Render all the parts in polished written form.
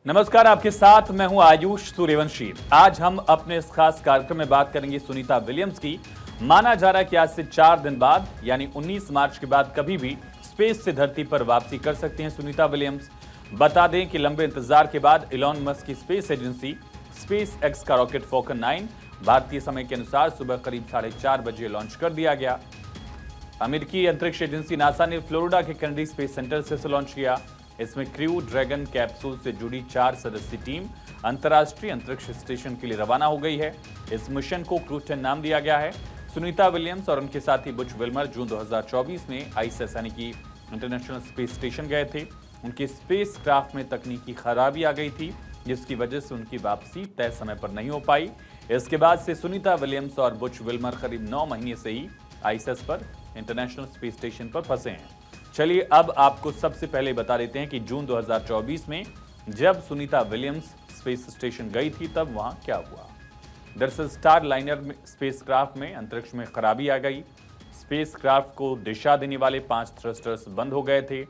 नमस्कार, आपके साथ मैं हूं आयुष सूर्यवंशी। आज हम अपने इस खास कार्यक्रम में बात करेंगे सुनीता विलियम्स की। माना जा रहा है कि आज से 4 दिन बाद यानी 19 मार्च के बाद कभी भी स्पेस से धरती पर वापसी कर सकती हैं सुनीता विलियम्स। बता दें कि लंबे इंतजार के बाद इलॉन मस्क की स्पेस एजेंसी स्पेस एक्स का रॉकेट फॉल्कन 9 भारतीय समय के अनुसार सुबह करीब 4:30 बजे लॉन्च कर दिया गया। अमेरिकी अंतरिक्ष एजेंसी नासा ने फ्लोरिडा के केनेडी स्पेस सेंटर से इसे लॉन्च किया। इसमें क्रू ड्रैगन कैप्सूल से जुड़ी 4 सदस्यीय टीम अंतर्राष्ट्रीय अंतरिक्ष स्टेशन के लिए रवाना हो गई है। इस मिशन को क्रू 10 नाम दिया गया है। सुनीता विलियम्स और उनके साथी बुच विल्मर जून 2024 में आईएसएस यानी कि इंटरनेशनल स्पेस स्टेशन गए थे। उनके स्पेस क्राफ्ट में तकनीकी खराबी आ गई थी, जिसकी वजह से उनकी वापसी तय समय पर नहीं हो पाई। इसके बाद से सुनीता विलियम्स और बुच विल्मर करीब 9 महीने से ही आईएसएस पर इंटरनेशनल स्पेस स्टेशन पर फंसे हैं। चलिए अब आपको सबसे पहले बता देते हैं कि जून 2024 में जब सुनीता विलियम्स स्पेस स्टेशन गई थी तब वहां क्या हुआ। दरअसल स्टार लाइनर में स्पेसक्राफ्ट में अंतरिक्ष में खराबी आ गई। स्पेसक्राफ्ट को दिशा देने वाले 5 थ्रस्टर्स बंद हो गए थे।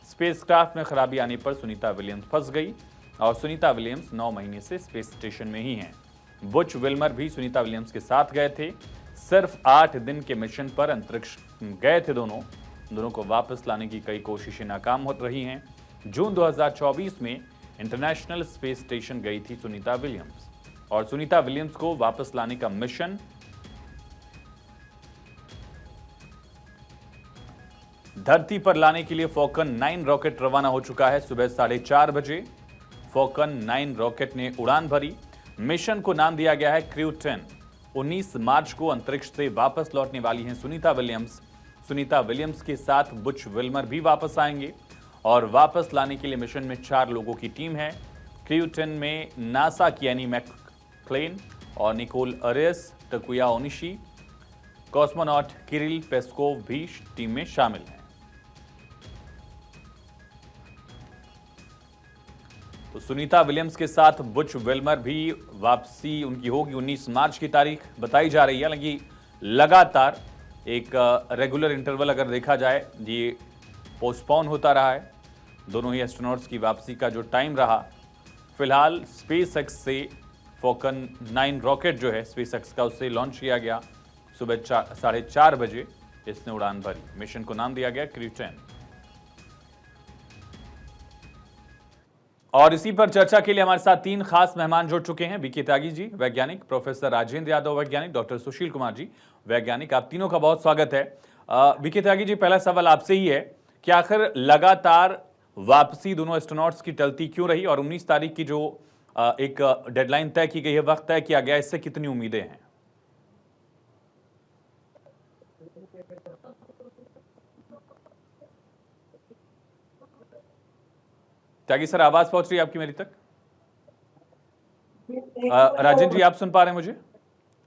स्पेसक्राफ्ट में खराबी आने पर सुनीता विलियम्स फंस गई और सुनीता विलियम्स 9 महीने से स्पेस स्टेशन में ही हैं। बुच विल्मर भी सुनीता विलियम्स के साथ गए थे। सिर्फ 8 दिन के मिशन पर अंतरिक्ष गए थे। दोनों को वापस लाने की कई कोशिशें नाकाम हो रही हैं। जून 2024 में इंटरनेशनल स्पेस स्टेशन गई थी सुनीता विलियम्स और सुनीता विलियम्स को वापस लाने का मिशन धरती पर लाने के लिए फॉल्कन 9 रॉकेट रवाना हो चुका है। सुबह 4:30 बजे फॉल्कन 9 रॉकेट ने उड़ान भरी। मिशन को नाम दिया गया है क्रू 10। 19 मार्च को अंतरिक्ष से वापस लौटने वाली हैं सुनीता विलियम्स। सुनीता विलियम्स के साथ बुच विल्मर भी वापस आएंगे और वापस लाने के लिए मिशन में 4 लोगों की टीम है। क्रू 10 में नासा की एनी मैकक्लेन और Nicole Ayers, Takuya Onishi, cosmonaut Kirill Peskov भी टीम में शामिल हैं। तो सुनीता विलियम्स के साथ बुच विल्मर भी वापसी उनकी होगी 19 मार्च की तारीख बताई जा रही है। हालांकि लगातार एक रेगुलर इंटरवल अगर देखा जाए ये पोस्टपोन होता रहा है। दोनों ही एस्ट्रोनॉट्स की वापसी का जो टाइम रहा, फिलहाल स्पेस एक्स से फॉल्कन 9 रॉकेट जो है स्पेस एक्स का उससे लॉन्च किया गया। सुबह 4:30 बजे इसने उड़ान भरी। मिशन को नाम दिया गया क्रू 10। और इसी पर चर्चा के लिए हमारे साथ 3 खास मेहमान जुड़ चुके हैं। बीके त्यागी जी वैज्ञानिक, प्रोफेसर राजेंद्र यादव वैज्ञानिक, डॉक्टर सुशील कुमार जी वैज्ञानिक। आप तीनों का बहुत स्वागत है। बीके त्यागी जी, पहला सवाल आपसे ही है कि आखिर लगातार वापसी दोनों एस्ट्रोनॉट्स की टलती क्यों रही और 19 तारीख की जो एक डेडलाइन तय की गई है, वक्त तय किया गया, इससे कितनी उम्मीदें हैं? त्यागी सर, आवाज पहुंच रही है आपकी मेरी तक? राजेंद्र जी, आप सुन पा रहे हैं मुझे?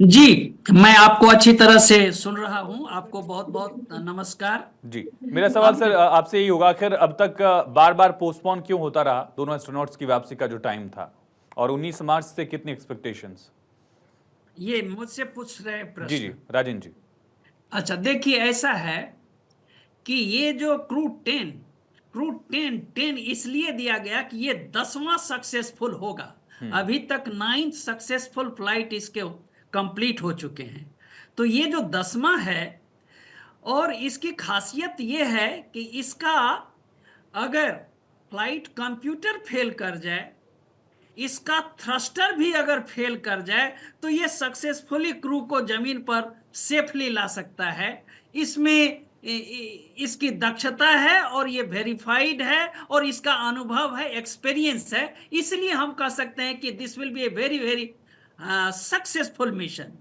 जी, मैं आपको अच्छी तरह से सुन रहा हूं। आपको बहुत बहुत नमस्कार जी। मेरा सवाल सर आपसे यही होगा, आखिर अब तक बार बार पोस्टपोन क्यों होता रहा दोनों एस्ट्रोनॉट्स की वापसी का जो टाइम था, और 19 मार्च से कितनी एक्सपेक्टेशंस? ये मुझसे पूछ रहे हैं जी जी, प्रश्न। राजेंद्र जी। अच्छा, देखिए ऐसा है कि ये जो क्रू 10 इसलिए दिया गया कि ये 10वां सक्सेसफुल होगा। अभी तक 9 सक्सेसफुल फ्लाइट इसके कंप्लीट हो चुके हैं, तो ये जो 10वां है। और इसकी खासियत ये है कि इसका अगर फ्लाइट कंप्यूटर फेल कर जाए, इसका थ्रस्टर भी अगर फेल कर जाए, तो ये सक्सेसफुली क्रू को जमीन पर सेफली ला सकता है। इसमें इसकी दक्षता है और ये वेरीफाइड है और इसका अनुभव है, एक्सपीरियंस है। इसलिए हम कह सकते हैं कि this will be a very very successful mission.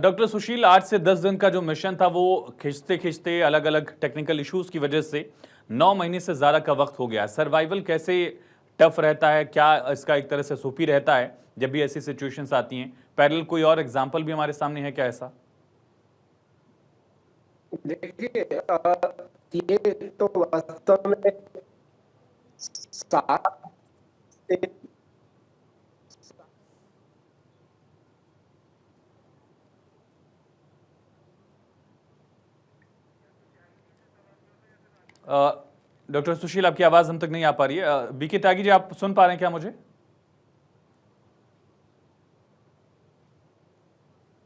Doctor Sushil, 8 से 10 दिन का जो मिशन था वो खिंचते खिंचते अलग अलग टेक्निकल इश्यूज की वजह से 9 महीने से ज्यादा का वक्त हो गया। सर्वाइवल कैसे टफ रहता है, क्या इसका एक तरह से सूफी रहता है जब भी ऐसी सिचुएशंस आती हैं? पैरेलल कोई और एग्जांपल भी हमारे सामने है क्या ऐसा? देखिए, ये तो वास्तव में 7 से डॉक्टर सुशील, आपकी आवाज हम तक नहीं आ पा रही है। बीके त्यागी जी, आप सुन पा रहे हैं क्या मुझे?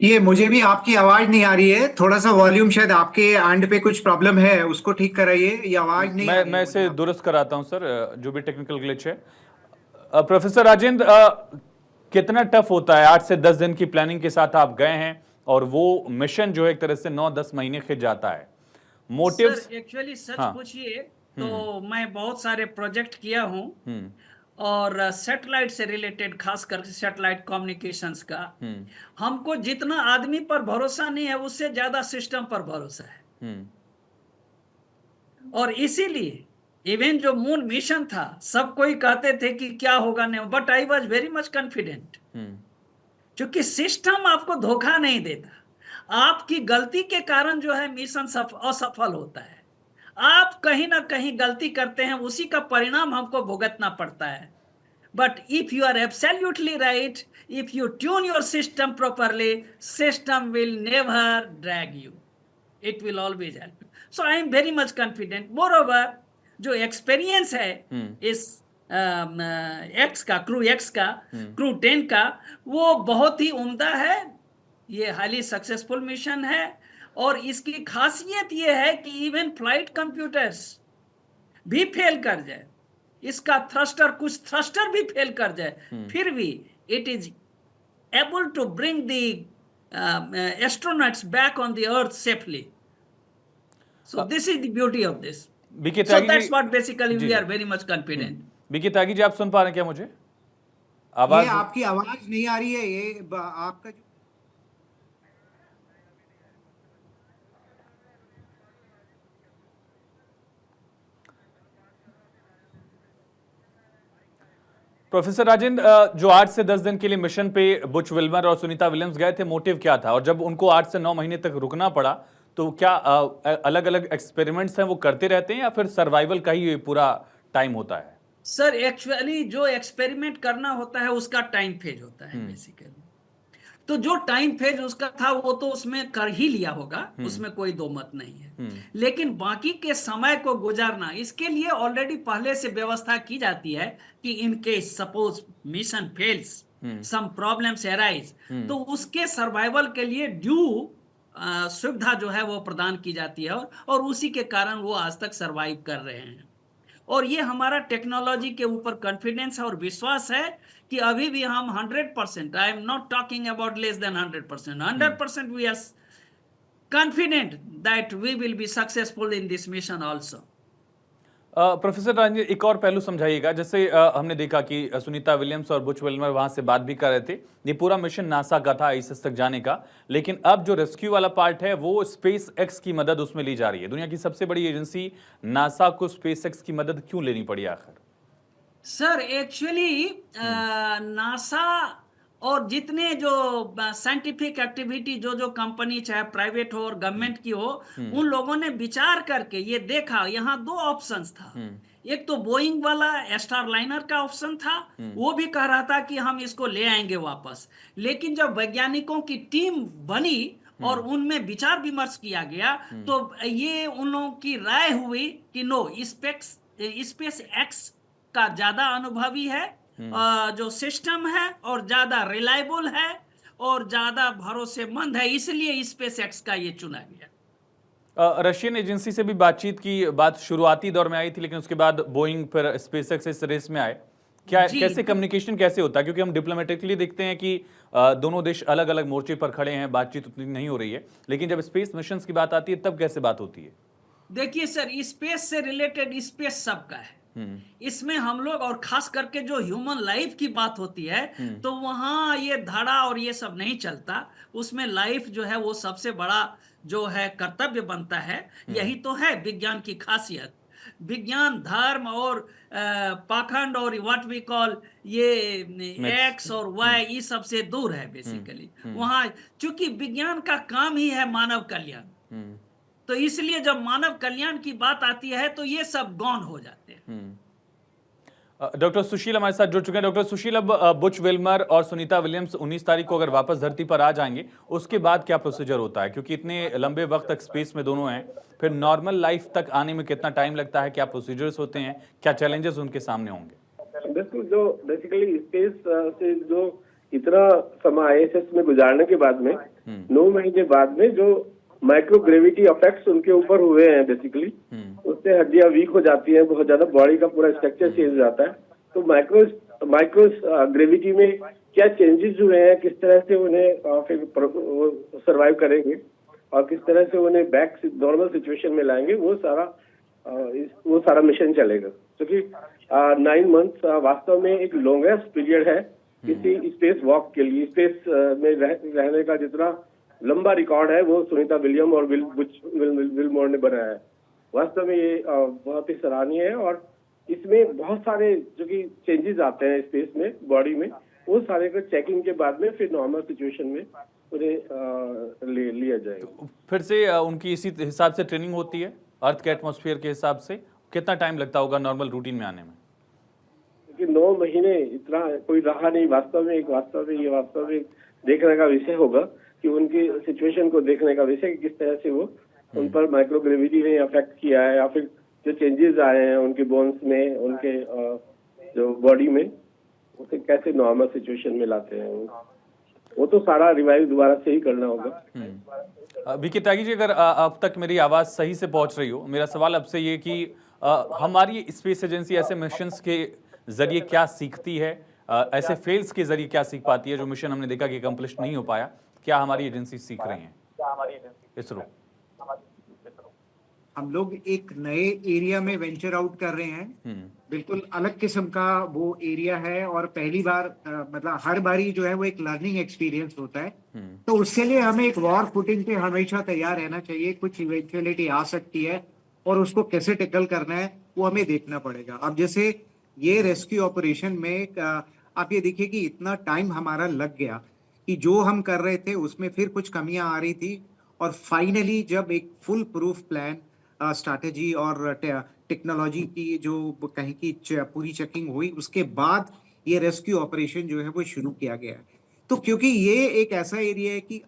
ये मुझे भी आपकी आवाज नहीं आ रही है। थोड़ा सा वॉल्यूम शायद आपके एंड पे कुछ प्रॉब्लम है, उसको ठीक कराइए। ये आवाज नहीं आ रही है मैं मुझे इसे आप। दुरुस्त कराता हूं सर, जो भी टेक्निकल ग्लिच है। प्रोफेसर राजेंद्र, कितना टफ होता है? 8 से 10 दिन की प्लानिंग के साथ आप गए हैं और वो मिशन जो है एक तरह से 9-10 महीने खिंच जाता है। मोटिव्स? सर एक्चुअली सच हाँ। पूछिए तो मैं बहुत सारे प्रोजेक्ट किया हूँ हम्म। और सैटेलाइट से रिलेटेड, खास करके सैटेलाइट कम्युनिकेशंस का। हमको जितना आदमी पर भरोसा नहीं है, उससे ज्यादा सिस्टम पर भरोसा है। हम्म। और इसीलिए इवन जो मून मिशन था, सब कोई कहते थे कि क्या होगा नहीं, but I was very much confident, क्योंकि सिस्टम आपको धोखा नहीं देता। आपकी गलती के कारण जो है मिशन असफल होता है। आप कहीं ना कहीं गलती करते हैं, उसी का परिणाम हमको भुगतना पड़ता है। But if you are absolutely right, if you tune your system properly, system will never drag you. It will always help you. So I am very much confident. Moreover, जो एक्सपीरियंस है इस एक्स का, crew x का, crew 10 का, वो बहुत ही उम्दा है। ये हाईली सक्सेसफुल मिशन है और इसकी खासियत ये है कि इवन फ्लाइट कंप्यूटर्स भी फेल कर जाए, इसका थ्रस्टर, कुछ थ्रस्टर भी फेल कर जाए, फिर भी it is able to bring the astronauts back on the earth safely. So this is the beauty of this. BK so Tyagi that's ji, what basically ji we ji. Are very much confident. BK Tyagi ji, आप सुन पा रहे हैं क्या मुझे? ये आवाज? आपकी आवाज नहीं आ रही है। आपका जो प्रोफेसर राजेंद्र, जो 8 से 10 दिन के लिए मिशन पे बुच विल्मर और सुनीता विलियम्स गए थे, मोटिव क्या था? और जब उनको 8 से 9 महीने तक रुकना पड़ा, तो क्या अलग अलग एक्सपेरिमेंट्स हैं वो करते रहते हैं या फिर सर्वाइवल का ही पूरा टाइम होता है? सर एक्चुअली जो एक्सपेरिमेंट करना होता है उसका टाइम फेज होता है बेसिकली। तो जो टाइम फेज उसका था वो तो उसमें कर ही लिया होगा, उसमें कोई दो मत नहीं है। लेकिन बाकी के समय को गुजारना, इसके लिए ऑलरेडी पहले से व्यवस्था की जाती है कि in case suppose mission fails, some problems arise, तो उसके सर्वाइवल के लिए ड्यू सुविधा जो है वो प्रदान की जाती है और उसी के कारण वो आज तक सर्वाइव कर रहे हैं। और ये हमारा टेक्नोलॉजी के ऊपर कॉन्फिडेंस और विश्वास है कि अभी भी हम 100%, I am not talking about less than 100%, 100% we are confident that we will be successful in this mission also. Professor Rajendra, एक और पहलू समझाइएगा। जैसे हमने देखा कि सुनीता विलियम्स और बुच विल्मर वहां से बात भी कर रहे थे, ये पूरा मिशन नासा का था आईएसएस तक जाने का, लेकिन अब जो रेस्क्यू वाला पार्ट है वो स्पेस एक्स की मदद उसमें ली जा रही है। दुनिया की सबसे बड़ी एजेंसी नासा को स्पेस एक्स की मदद क्यों लेनी पड़ी आखिर? सर एक्चुअली नासा और जितने जो साइंटिफिक एक्टिविटी, जो जो कंपनी चाहे प्राइवेट हो और गवर्नमेंट की हो, उन लोगों ने विचार करके ये देखा, यहाँ दो ऑप्शंस था। एक तो बोइंग वाला स्टारलाइनर का ऑप्शन था, वो भी कह रहा था कि हम इसको ले आएंगे वापस। लेकिन जब वैज्ञानिकों की टीम बनी और उनमें विचार विमर्श किया गया, तो ये उन लोगों की राय हुई कि नो, स्पेस एक्स का ज्यादा अनुभवी है, जो सिस्टम है, और ज्यादा रिलायबल है और ज्यादा भरोसेमंद है, इसलिए स्पेस एक्स का ये चुना गया। रशियन एजेंसी से भी बातचीत की बात शुरुआती दौर में आई थी, लेकिन उसके बाद बोइंग फिर स्पेसएक्स इस रेस में आए। क्या कैसे कम्युनिकेशन कैसे होता है? क्योंकि हम डिप्लोमेटिकली देखते हैं कि दोनों देश अलग अलग मोर्चे पर खड़े हैं, बातचीत उतनी नहीं हो रही है, लेकिन जब स्पेस मिशन की बात आती है तब कैसे बात होती है? देखिए सर, स्पेस से रिलेटेड स्पेस सबका है, इसमें हम लोग, और खास करके जो ह्यूमन लाइफ की बात होती है, तो वहां ये धड़ा और ये सब नहीं चलता। उसमें लाइफ जो है वो सबसे बड़ा जो है कर्तव्य बनता है। यही तो है विज्ञान की खासियत। विज्ञान धर्म और पाखंड और व्हाट वी कॉल ये एक्स और वाई, ये सबसे दूर है बेसिकली। वहां चूंकि विज्ञान का काम ही है मानव कल्याण, तो इसलिए जब मानव कल्याण की बात आती है तो ये सब गौण हो जाते हैं। डॉक्टर सुशील हमारे साथ जुड़ चुके हैं। डॉक्टर सुशील, अब बुच विल्मर और सुनीता विलियम्स 19 तारीख को अगर वापस धरती पर आ जाएंगे, उसके बाद क्या प्रोसीजर होता है? क्योंकि इतने लंबे वक्त तक स्पेस में दोनों हैं, फिर नॉर्मल लाइफ तक आने में कितना टाइम लगता है, क्या प्रोसीजर्स होते हैं, क्या चैलेंजेस उनके सामने होंगे? बिल्कुल, जो बेसिकली स्पेस से जो इतना समय ISS में गुजारने के बाद में 9 महीने बाद में जो माइक्रो ग्रेविटी इफेक्ट्स उनके ऊपर हुए हैं बेसिकली, उससे हड्डियां वीक हो जाती हैं, बहुत ज्यादा बॉडी का पूरा स्ट्रक्चर चेंज हो जाता है। तो माइक्रो ग्रेविटी में क्या चेंजेस हुए हैं, किस तरह से उन्हें फिर सरवाइव करेंगे और किस तरह से उन्हें बैक नॉर्मल सिचुएशन में लाएंगे, वो सारा मिशन चलेगा। क्योंकि 9 मंथ्स वास्तव में एक लॉन्गेस्ट पीरियड है किसी स्पेस वॉक के लिए। स्पेस में रहने का जितना लंबा रिकॉर्ड है वो सुनीता विलियम और विलमोर ने बनाया है। वास्तव में ये बहुत ही सराहनीय है और इसमें बहुत सारे जो कि चेंजेस आते हैं स्पेस में, बॉडी में, वो सारे को चेकिंग के बाद में फिर नॉर्मल सिचुएशन में उन्हें लिया जाएगा। फिर से उनकी इसी हिसाब से ट्रेनिंग होती है अर्थ के एटमॉस्फेयर के हिसाब से? कितना टाइम लगता होगा नॉर्मल रूटीन में आने में? 9 महीने इतना कोई रहा नहीं। वास्तव में देखने का विषय होगा कि उनकी सिचुएशन को देखने का विषय कि किस तरह से वो उन पर माइक्रोग्रेविटी ने अफेक्ट किया है या फिर जो चेंजेस आए हैं उनके बोन्स में, उनके जो बॉडी में, उसे कैसे नॉर्मल सिचुएशन में लाते हैं। वो तो सारा रिवाइव दोबारा से ही करना होगा। बीके त्यागी जी, अगर अब तक मेरी आवाज सही से पहुंच रही हो, मेरा सवाल आपसे ये कि हमारी स्पेस एजेंसी ऐसे मिशंस के जरिए क्या सीखती है, ऐसे फेल्स के जरिए क्या सीख पाती है? जो मिशन हमने देखा कि अकम्प्लिश नहीं हो पाया, क्या हमारी एजेंसी सीख रही है? इसरो हम लोग एक नए एरिया में वेंचर आउट कर रहे हैं। बिल्कुल अलग किस्म का वो एरिया है और पहली बार मतलब हर बारी जो है वो एक लर्निंग एक्सपीरियंस होता है। तो उसके लिए हमें एक वॉर फुटिंग पे हमेशा तैयार रहना चाहिए। कुछ इवेंचुअलिटी आ सकती है और उसको कैसे टैकल करना है वो हमें देखना पड़ेगा। अब जैसे ये रेस्क्यू ऑपरेशन में आप ये देखिए कि इतना टाइम हमारा लग गया कि जो हम कर रहे थे उसमें फिर कुछ कमियां आ रही थी और फाइनली जब एक फुल प्रूफ प्लान, स्ट्रैटेजी और टेक्नोलॉजी की जो कहीं की पूरी चेकिंग हुई, उसके बाद ये रेस्क्यू ऑपरेशन जो है वो शुरू किया गया है। तो क्योंकि ये एक ऐसा एरिया है कि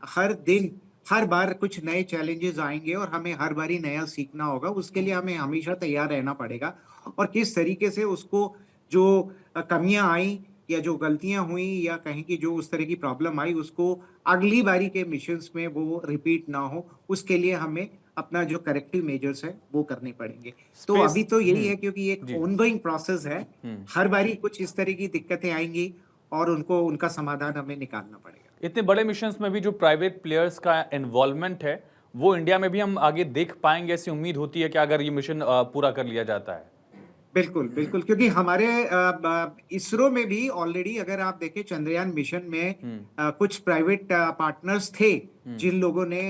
हर बार कुछ नए चैलेंजेस आएंगे और हमें हर बारी नया सीखना होगा, उसके लिए हमें हमेशा तैयार रहना पड़ेगा। और किस तरीके से उसको जो कमियां आई या जो गलतियां हुई या कहीं की जो उस तरह की प्रॉब्लम आई, उसको अगली बारी के मिशंस में वो रिपीट ना हो, उसके लिए हमें अपना जो करेक्टिव मेजर्स है वो करने पड़ेंगे। तो अभी तो यही है क्योंकि ये एक ऑनगोइंग प्रोसेस है। हर बारी कुछ इस तरह की दिक्कतें आएंगी और उनका समाधान हमें निकालना पड़ेगा। इतने बड़े मिशंस में भी जो प्राइवेट प्लेयर्स का इन्वॉल्वमेंट है वो इंडिया में भी हम आगे देख पाएंगे, ऐसी उम्मीद होती है कि अगर ये मिशन पूरा कर लिया जाता है? बिल्कुल बिल्कुल, क्योंकि हमारे इसरो में भी ऑलरेडी अगर आप देखें चंद्रयान मिशन में कुछ प्राइवेट पार्टनर्स थे जिन लोगों ने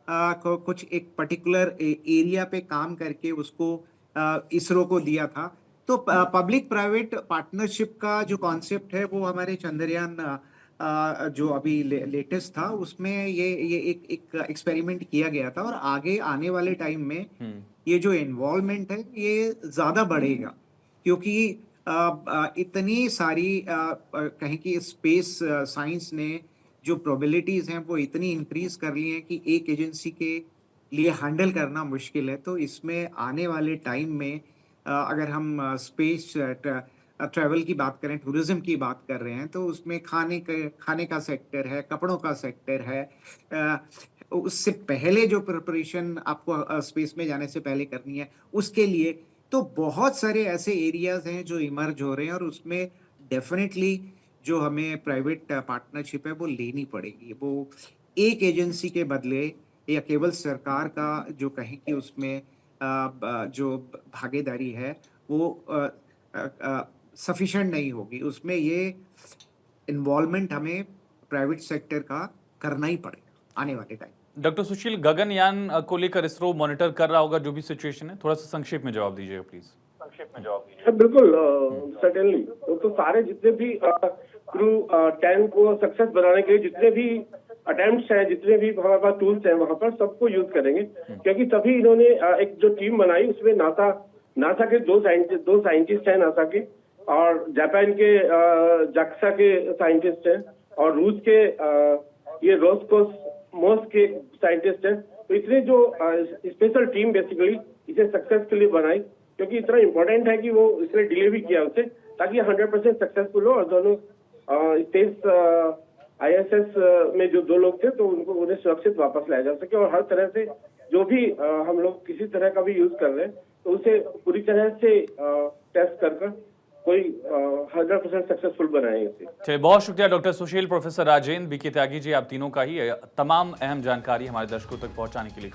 कुछ एक पर्टिकुलर एरिया पे काम करके उसको इसरो को दिया था। तो पब्लिक प्राइवेट पार्टनरशिप का जो कॉन्सेप्ट है वो हमारे चंद्रयान जो अभी लेटेस्ट था उसमें ये एक एक्सपेरिमेंट किया गया था और आगे आने वाले टाइम में ये जो इन्वॉल्वमेंट है ये ज्यादा बढ़ेगा क्योंकि इतनी सारी कहीं की स्पेस साइंस ने जो प्रोबेबिलिटीज हैं वो इतनी इंक्रीज कर ली हैं कि एक एजेंसी के लिए हैंडल करना मुश्किल है। तो इसमें आने वाले टाइम में अगर हम स्पेस ट्रैवल की बात करें, टूरिज्म की बात कर रहे हैं, तो उसमें खाने का सेक्टर है, कपड़ों का सेक्टर है। उससे पहले जो प्रिपरेशन आपको स्पेस में जाने से पहले करनी है उसके लिए तो बहुत सारे ऐसे एरियाज हैं जो इमर्ज हो रहे हैं और उसमें डेफिनेटली जो हमें प्राइवेट पार्टनरशिप है वो लेनी पड़ेगी। वो एक एजेंसी के बदले या केवल सरकार का जो कहें कि उसमें जो भागीदारी है वो सफिशिएंट नहीं होगी। उसमें ये इन्वॉल्वमेंट हमें प्राइवेट सेक्टर का करना ही पड़ेगा आने वाले टाइम। डॉक्टर सुशील, गगनयान को लेकर इसरो मॉनिटर कर रहा होगा जो भी सिचुएशन है, थोड़ा सा संक्षेप में जवाब दीजिएगा प्लीज। बिल्कुल, सर्टेनली। तो सारे जितने भी क्रू 10 को सक्सेस बनाने के लिए जितने भी अटेम्प्ट्स हैं, जितने भी हमारे पास टूल्स हैं वहां पर सबको यूज करेंगे क्योंकि तभी इन्होंने एक जो टीम बनाई उसमें नासा के दो साइंटिस्ट हैं नासा के, और जापान के जाक्सा के साइंटिस्ट हैं और रूस के ये रोस्कोसमोस के साइंटिस्ट हैं। तो इतने जो स्पेशल टीम बेसिकली इसे सक्सेसफुली बनाई, क्योंकि इतना इम्पोर्टेंट है कि वो इसने डिले भी किया उसे, ताकि 100% सक्सेसफुल हो। और दोनों स्पेस ISS में जो 2 लोग थे तो उन्हें सुरक्षित वापस लाया जा सके, और हर तरह से जो भी हम लोग किसी तरह का भी यूज कर रहे हैं तो उसे पूरी तरह से टेस्ट कर कोई 100% सक्सेसफुल बनाए इसे। चलिए, बहुत शुक्रिया डॉक्टर सुशील, प्रोफेसर राजेंद्र, BK त्यागी जी, आप तीनों का ही तमाम अहम जानकारी हमारे दर्शकों तक पहुंचाने के लिए।